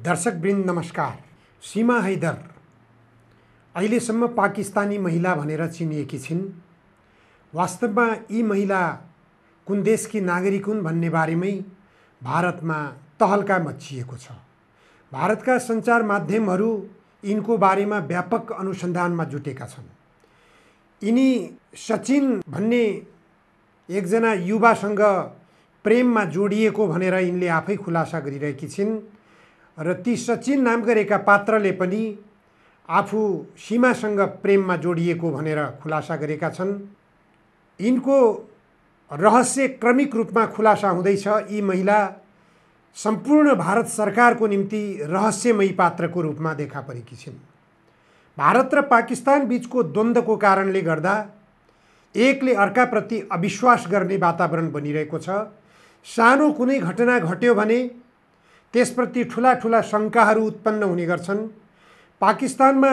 दर्शकवृन्द नमस्कार। सीमा हैदर अहिलेसम्म पाकिस्तानी महिला भनेर चिनिएकी छिन्। वास्तवमा यी महिला कुन देशकी नागरिक हुन् भन्ने बारेमै भारतमा तहल्का मच्चिएको छ। भारतका सञ्चार माध्यमहरू यिनको बारेमा व्यापक अनुसन्धानमा जुटेका छन्। यिनी सचिन भन्ने एकजना युवासँग प्रेममा जोडिएको भनेर यिनले आफै खुलासा गरिरहेकी छिन् र ती सचिन नामका रेखा पात्रले पनि आफू सीमासँग प्रेममा जोडिएको भनेर खुलासा गरेका छन्। यिनको रहस्य क्रमिक रूपमा खुलासा हुँदैछ। यी महिला सम्पूर्ण भारत सरकारको निम्ति रहस्यमयी पात्रको रूपमा देखा परेकी छिन्। भारत र पाकिस्तान बीचको द्वन्द्वको कारणले गर्दा एकले अर्काप्रति अविश्वास गर्ने वातावरण बनिरहेको छ। सानो कुनै घटना घट्यो भने त्यसप्रति ठुला ठुला शङ्काहरू उत्पन्न हुने गर्छन्। पाकिस्तानमा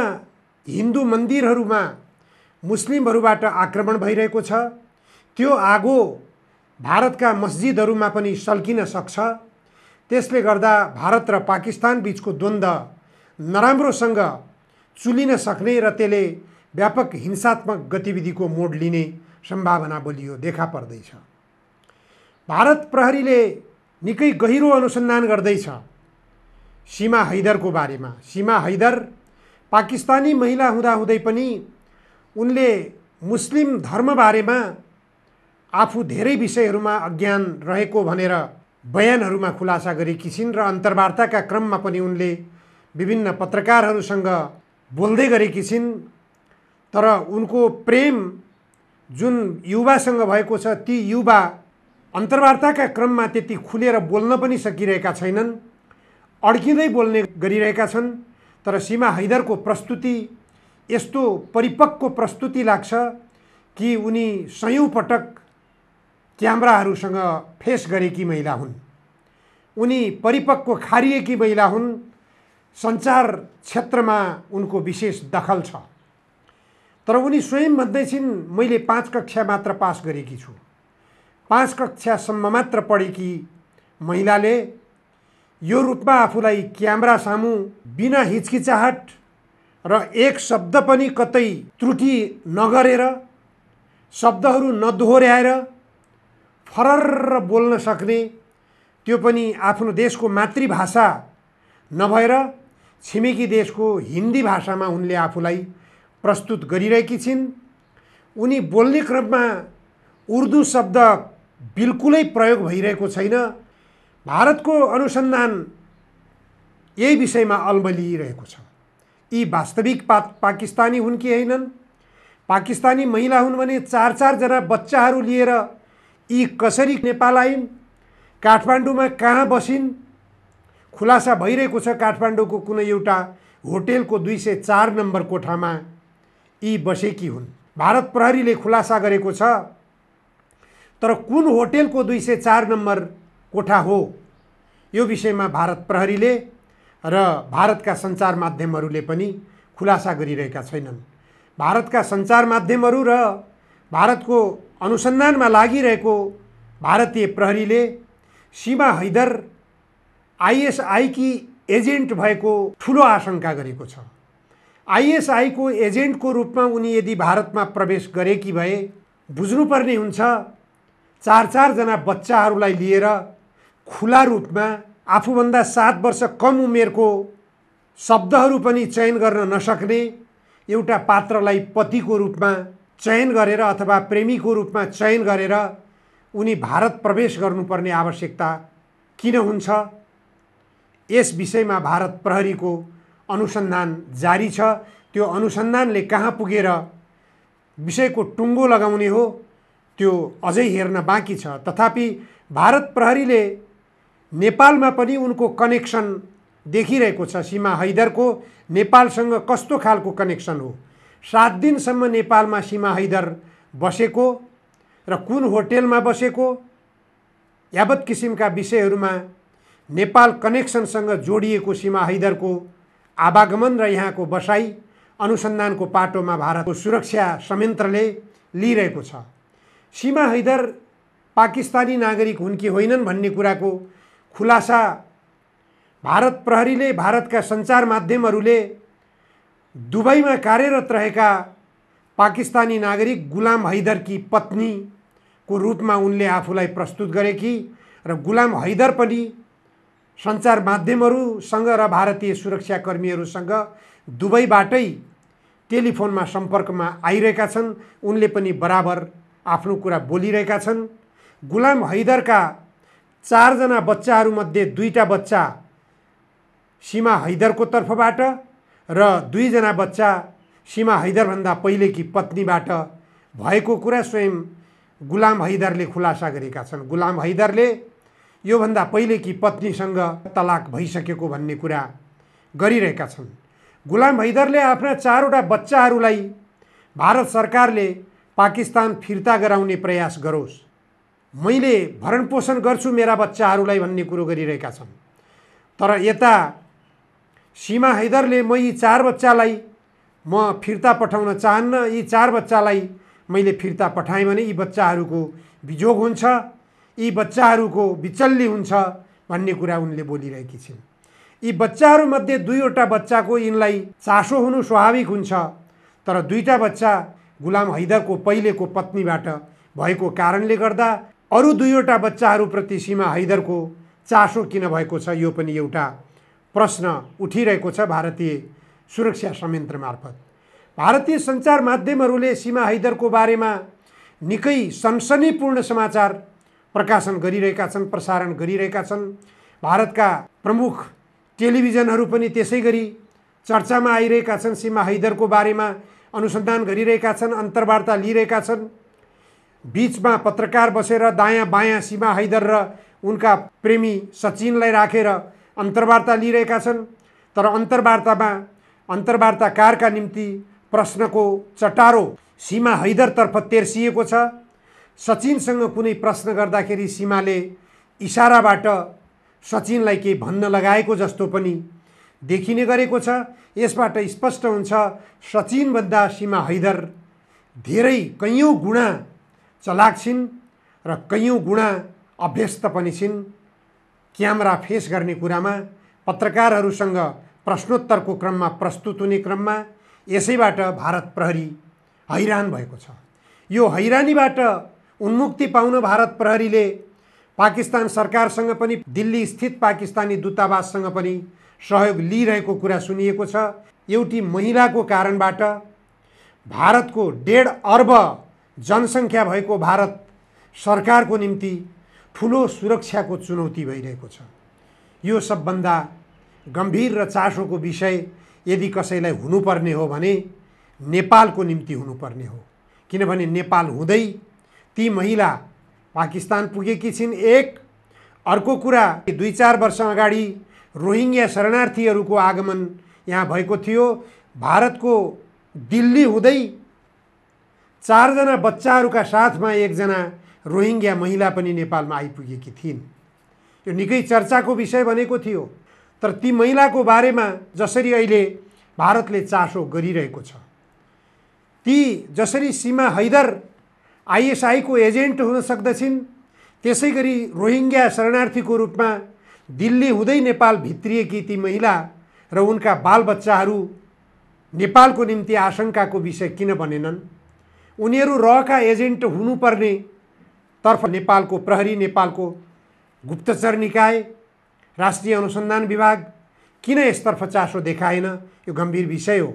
हिन्दू मन्दिरहरूमा मुस्लिमहरूबाट आक्रमण भइरहेको छ। त्यो आगो भारतका मस्जिदहरूमा पनि सल्किन सक्छ। त्यसले गर्दा भारत र पाकिस्तान बीचको द्वन्द्व नराम्रोसँग चुलिन सक्ने र त्यसले व्यापक हिंसात्मक गतिविधिको मोड लिने सम्भावना बलियो देखा पर्दैछ। भारत प्रहरीले निकै गहिरो अनुसन्धान गर्दैछ सीमा हैदरको बारेमा। सीमा हैदर पाकिस्तानी महिला हुँदाहुँदै पनि उनले मुस्लिम धर्मबारेमा आफू धेरै विषयहरूमा अज्ञान रहेको भनेर बयानहरूमा खुलासा गरेकी छिन् र अन्तर्वार्ताका क्रममा पनि उनले विभिन्न पत्रकारहरूसँग बोल्दै गरेकी छिन्। तर उनको प्रेम जुन युवासँग भएको छ, ती युवा अन्तर्वार्ताका क्रममा त्यति खुलेर बोल्न पनि सकिरहेका छैनन्, अड्किँदै बोल्ने गरिरहेका छन्। तर सीमा हैदरको प्रस्तुति यस्तो परिपक्व प्रस्तुति लाग्छ कि उनी सयौं पटक क्यामेराहरूसँग फेस गरेकी महिला हुन्। उनी परिपक्व खारिएकी महिला हुन्। सञ्चार क्षेत्रमा उनको विशेष दखल छ। तर उनी स्वयं भन्दै छिन्, मैले 5 कक्षा मात्र पास गरेकी छु। 5 कक्षासम्म मात्र पढेकी महिलाले यो रूपमा आफूलाई क्यामेरा सामु बिना हिचकिचाहट र एक शब्द पनि कतै त्रुटि नगरेर, शब्दहरू नदोहोर्याएर फरर्र बोल्न सक्ने, त्यो पनि आफ्नो देशको मातृभाषा नभएर छिमेकी देशको हिन्दी भाषामा उनले आफूलाई प्रस्तुत गरिरहेकी छिन्। उनी बोल्ने क्रममा उर्दू शब्द बिल्कुलै प्रयोग भइरहेको छैन। भारतको अनुसन्धान यही विषयमा अल्मलिरहेको छ। यी वास्तविक पाकिस्तानी हुन् कि हैनन्? पाकिस्तानी महिला हुन् भने 4-4 जना बच्चाहरू लिएर यी कसरी नेपाल आइन्? काठमाडौँमा कहाँ बसिन्? खुलासा भइरहेको छ काठमाडौँको कुनै एउटा होटेलको 204 नम्बर कोठामा यी बसेकी हुन्। भारत प्रहरीले खुलासा गरेको छ। तर कुन होटेलको 204 नम्बर कोठा हो, यो विषयमा भारत प्रहरीले र भारतका सञ्चार माध्यमहरूले पनि खुलासा गरिरहेका छैनन्। भारतका सञ्चार माध्यमहरू र भारतको अनुसन्धानमा लागिरहेको भारतीय प्रहरीले सीमा हैदर आइएसआई की एजेन्ट भएको ठुलो आशंका गरेको छ। आइएसआई को एजेन्टको रूपमा उनी यदि भारतमा प्रवेश गरेकी भए बुझ्नुपर्ने हुन्छ 4-4 जना बच्चाहरूलाई लिएर खुला रूपमा आफूभन्दा 7 वर्ष कम उमेरको शब्दहरू पनि चयन गर्न नसक्ने एउटा पात्रलाई पतिको रूपमा चयन गरेर अथवा प्रेमीको रूपमा चयन गरेर उनी भारत प्रवेश गर्नुपर्ने आवश्यकता किन हुन्छ? यस विषयमा भारत प्रहरीको अनुसन्धान जारी छ। त्यो अनुसन्धानले कहाँ पुगेर विषयको टुङ्गो लगाउने हो, त्यो अझै हेर्न बाँकी छ। तथापि भारत प्रहरीले नेपालमा पनि उनको कनेक्सन देखिरहेको छ। सीमा हैदरको नेपालसँग कस्तो खालको कनेक्सन हो, 7 दिनसम्म नेपालमा सीमा हैदर बसेको र कुन होटेलमा बसेको, यावत किसिमका विषयहरूमा नेपाल कनेक्सनसँग जोडिएको सीमा हैदरको आवागमन र यहाँको बसाई अनुसन्धानको पाटोमा भारतको सुरक्षा संयन्त्रले लिइरहेको छ। सीमा हैदर पाकिस्तानी नागरिक हुन् कि होइनन् भन्ने कुराको खुलासा भारत प्रहरीले, भारतका सञ्चार माध्यमहरूले दुबईमा कार्यरत रहेका पाकिस्तानी नागरिक गुलाम हैदरकी पत्नीको रूपमा उनले आफूलाई प्रस्तुत गरेकी र गुलाम हैदर पनि सञ्चार माध्यमहरूसँग र भारतीय सुरक्षाकर्मीहरूसँग दुबईबाटै टेलिफोनमा सम्पर्कमा आइरहेका छन्। उनले पनि बराबर आफ्नो कुरा बोलिरहेका छन्। गुलाम हैदरका 4 जना बच्चाहरूमध्ये 2टा बच्चा सीमा हैदरको तर्फबाट र 2 जना बच्चा सीमा हैदरभन्दा पहिलेकी पत्नीबाट भएको कुरा स्वयं गुलाम हैदरले खुलासा गरेका छन्। गुलाम हैदरले योभन्दा पहिलेकी पत्नीसँग तलाक भइसकेको भन्ने कुरा गरिरहेका छन्। गुलाम हैदरले आफ्ना 4वटा बच्चाहरूलाई भारत सरकारले पाकिस्तान फिर्ता गराउने प्रयास गरोस्, मैले भरणपोषण गर्छु मेरा बच्चाहरूलाई भन्ने कुरो गरिरहेका छन्। तर यता सीमा हैदरले म यी 4 बच्चालाई म फिर्ता पठाउन चाहन्न, यी 4 बच्चालाई मैले फिर्ता पठाएँ भने यी बच्चाहरूको बिजोग हुन्छ, यी बच्चाहरूको बिचल्ली हुन्छ भन्ने कुरा उनले बोलिरहेकी छिन्। यी बच्चाहरूमध्ये 2वटा बच्चाको यिनलाई चासो हुनु स्वाभाविक हुन्छ, तर 2टा बच्चा गुलाम हैदरको पहिलेको पत्नीबाट भएको कारणले गर्दा अरू 2वटा बच्चाहरूप्रति सीमा हैदरको चासो किन भएको छ, यो पनि एउटा प्रश्न उठिरहेको छ भारतीय सुरक्षा संयन्त्र मार्फत। भारतीय सञ्चार माध्यमहरूले सीमा हैदरको बारेमा निकै सनसनीपूर्ण समाचार प्रकाशन गरिरहेका छन्, प्रसारण गरिरहेका छन्। भारतका प्रमुख टेलिभिजनहरू पनि त्यसै गरी चर्चामा आइरहेका छन्, सीमा हैदरको बारेमा अनुसन्धान गरिरहेका छन्, अन्तर्वार्ता लिइरहेका छन्। बीचमा पत्रकार बसेर दायाँ बायाँ सीमा हैदर र उनका प्रेमी सचिनलाई राखेर अन्तर्वार्ता लिइरहेका छन्। तर अन्तर्वार्ताकारका निम्ति प्रश्नको चटारो सीमा हैदरतर्फ तेर्सिएको छ। सचिनसँग कुनै प्रश्न गर्दाखेरि सीमाले इसाराबाट सचिनलाई केही भन्न लगाएको जस्तो पनि देखिने गरेको छ। यसबाट स्पष्ट हुन्छ सचिनभन्दा सीमा हैदर धेरै कैयौँ गुणा चलाक छिन् र कैयौँ गुणा अभ्यस्त पनि छिन् क्यामेरा फेस गर्ने कुरामा, पत्रकारहरूसँग प्रश्नोत्तरको क्रममा, प्रस्तुत हुने क्रममा। यसैबाट भारत प्रहरी हैरान भएको छ। यो हैरानीबाट उन्मुक्ति पाउन भारत प्रहरीले पाकिस्तान सरकारसँग पनि, दिल्ली स्थित पाकिस्तानी दूतावाससँग पनि सहयोग लिइरहेको कुरा सुनिएको छ। एउटी महिलाको कारणबाट भारतको 1.5 अर्ब जनसङ्ख्या भएको भारत सरकारको निम्ति ठुलो सुरक्षाको चुनौती भइरहेको छ। यो सबभन्दा गम्भीर र चासोको विषय यदि कसैलाई हुनुपर्ने हो भने नेपालको निम्ति हुनुपर्ने हो, किनभने नेपाल हुँदै ती महिला पाकिस्तान पुगेकी छिन्। एक अर्को कुरा, 2-4 वर्ष अगाडि रोहिङ्ग्या शरणार्थीहरूको आगमन यहाँ भएको थियो। भारतको दिल्ली हुँदै 4 जना बच्चाहरूका साथमा 1 जना रोहिङ्ग्या महिला पनि नेपालमा आइपुगेकी थिइन्। यो निकै चर्चाको विषय बनेको थियो। तर ती महिलाको बारेमा जसरी अहिले भारतले चासो गरिरहेको छ, ती जसरी सीमा हैदर आइएसआईको एजेन्ट हुन सक्दछिन्, त्यसै गरी रोहिङ्ग्या शरणार्थीको रूपमा दिल्ली हुँदै नेपाल भित्रिएकी ती महिला र उनका बालबच्चाहरू नेपालको निम्ति आशंकाको विषय किन बनेनन्? उनीहरू रहका एजेन्ट हुनुपर्ने तर्फ नेपालको प्रहरी, नेपालको गुप्तचर निकाय, राष्ट्रिय अनुसन्धान विभाग किन यसतर्फ चासो देखाएन? यो गम्भीर विषय हो।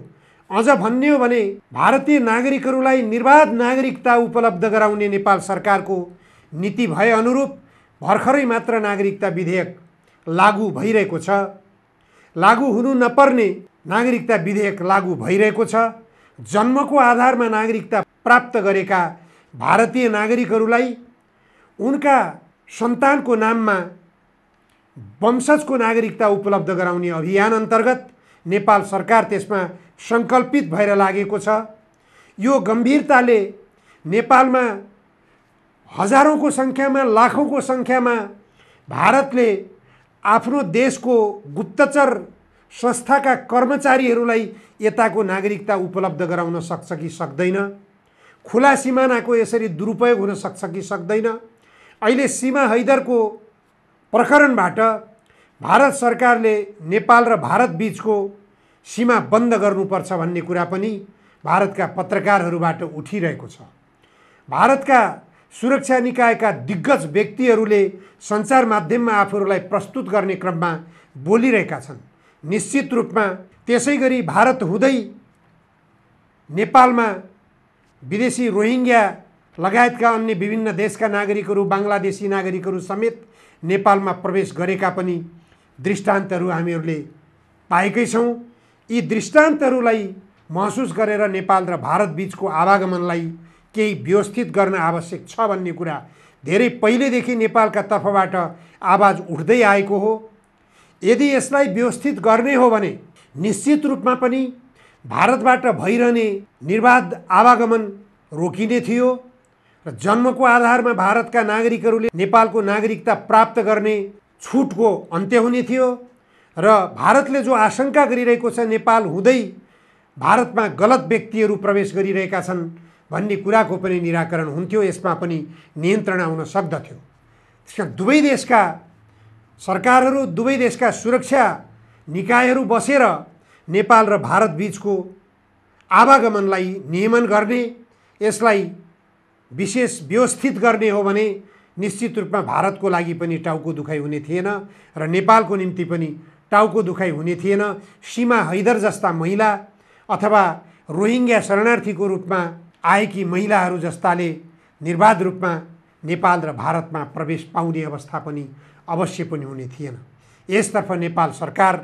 अझ भन्ने हो भने भारतीय नागरिकहरूलाई निर्बाध नागरिकता उपलब्ध गराउने नेपाल सरकारको नीति भए अनुरूप भर्खरै मात्र नागरिकता विधेयक लागू भइरहेको छ। लागू हुनु नपर्ने नागरिकता विधेयक लागू भइरहेको छ। जन्मको आधारमा नागरिकता प्राप्त गरेका भारतीय नागरिकहरूलाई उनका सन्तानको नाममा वंशजको नागरिकता उपलब्ध गराउने अभियान अन्तर्गत नेपाल सरकार त्यसमा सङ्कल्पित भएर लागेको छ। यो गम्भीरताले नेपालमा हजारौँको सङ्ख्यामा, लाखौँको सङ्ख्यामा भारतले आफ्नो देशको गुप्तचर संस्थाका कर्मचारीहरूलाई यताको नागरिकता उपलब्ध गराउन सक्छ कि सक्दैन? खुला सिमानाको यसरी दुरुपयोग हुन सक्छ कि सक्दैन? अहिले सीमा हैदरको प्रकरणबाट भारत सरकारले नेपाल र भारत बीचको सीमा बन्द गर्नुपर्छ भन्ने कुरा पनि भारतका पत्रकारहरूबाट उठिरहेको छ। भारतका सुरक्षा निकायका दिग्गज व्यक्तिहरूले सञ्चार माध्यममा आफूहरूलाई प्रस्तुत गर्ने क्रममा बोलिरहेका छन्। निश्चित रूपमा त्यसैगरी भारत हुँदै नेपालमा विदेशी रोहिङ्ग्या लगायतका अन्य विभिन्न देशका नागरिकहरू, बांग्लादेशी नागरिकहरू समेत नेपालमा प्रवेश गरेका पनि दृष्टान्तहरू हामीहरूले पाएकै छौँ। यी दृष्टान्तहरूलाई महसुस गरेर नेपाल र भारत बीचको आवागमनलाई केही व्यवस्थित गर्न आवश्यक छ भन्ने कुरा धेरै पहिलेदेखि नेपालका तर्फबाट आवाज उठ्दै आएको हो। यदि यसलाई व्यवस्थित गर्ने हो भने निश्चित रूपमा पनि भारतबाट भइरहने निर्बाध आवागमन रोकिने थियो र जन्मको आधारमा भारतका नागरिकहरूले नेपालको नागरिकता प्राप्त गर्ने छुटको अन्त्य हुने थियो र भारतले जो आशंका गरिरहेको छ नेपाल हुँदै भारतमा गलत व्यक्तिहरू प्रवेश गरिरहेका छन् भन्ने कुराको पनि निराकरण हुन्थ्यो। यसमा पनि नियन्त्रण आउन सक्दथ्यो। त्यसकारण दुवै देशका सरकारहरू, दुवै देशका सुरक्षा निकायहरू बसेर नेपाल र भारत बीचको आवागमनलाई नियमन गर्ने, यसलाई विशेष व्यवस्थित गर्ने हो भने निश्चित रूपमा भारतको लागि पनि टाउको दुखाइ हुने थिएन र नेपालको निम्ति पनि टाउको दुखाइ हुने थिएन। सीमा हैदर जस्ता महिला अथवा रोहिङ्ग्या शरणार्थीको रूपमा आएकी महिलाहरू जस्ताले निर्बाध रूपमा नेपाल र भारतमा प्रवेश पाउने अवस्था पनि अवश्य पनि हुने थिएन। यसतर्फ नेपाल सरकार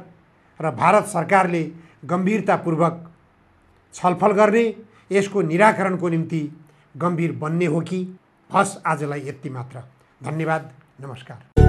र भारत सरकारले गम्भीरतापूर्वक छलफल गर्ने, यसको निराकरणको निम्ति गम्भीर बन्ने हो कि? हस्, आजलाई यति मात्र। धन्यवाद, नमस्कार।